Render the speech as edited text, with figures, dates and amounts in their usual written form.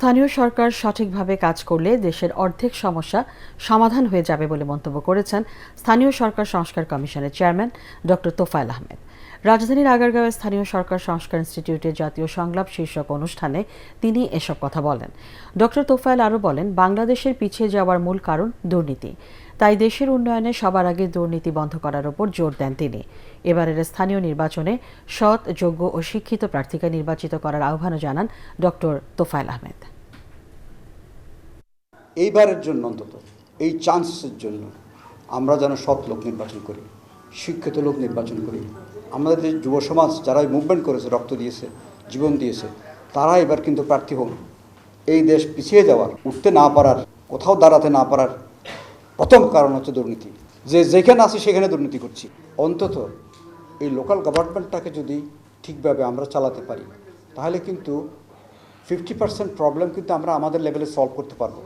স্থানীয় সরকার সঠিকভাবে কাজ করলে দেশের অর্ধেক সমস্যা সমাধান হয়ে যাবে বলে মন্তব্য করেছেন স্থানীয় সরকার সংস্কার কমিশনের চেয়ারম্যান ডক্টর তোফায়েল আহমেদ। রাজধানীর আগারগাঁওয়ে স্থানীয় সরকার সংস্কার ইনস্টিটিউটের জাতীয় সংলাপ শীর্ষক অনুষ্ঠানে তিনি এসব কথা বলেন। ডক্টর তোফায়েল আরও বলেন, বাংলাদেশের পিছিয়ে যাওয়ার মূল কারণ দুর্নীতি। তাই দেশের উন্নয়নে সবার আগে দুর্নীতি বন্ধ করার উপর জোর দেন তিনি। এবারের স্থানীয় নির্বাচনে সৎ, যোগ্য ও শিক্ষিত প্রার্থীকে নির্বাচিত করার আহ্বানও জানান ডক্টর তোফায়েল আহমেদ। এইবারের জন্য অন্তত এই চান্সের জন্য আমরা যেন সৎ লোক নির্বাচন করি, শিক্ষিত লোক নির্বাচন করি। আমাদের যে যুব সমাজ যারা মুভমেন্ট করেছে, রক্ত দিয়েছে, জীবন দিয়েছে, তারা এবার কিন্তু প্রার্থী হোক। এই দেশ পিছিয়ে যাওয়ার, উঠতে না পারার, কোথাও দাঁড়াতে না পারার প্রথম কারণ হচ্ছে দুর্নীতি। যেখানে আছি সেখানে দুর্নীতি করছি। অন্তত এই লোকাল গভর্নমেন্টটাকে যদি ঠিকভাবে আমরা চালাতে পারি, তাহলে কিন্তু 50% প্রবলেম কিন্তু আমরা আমাদের লেভেলে সলভ করতে পারবো।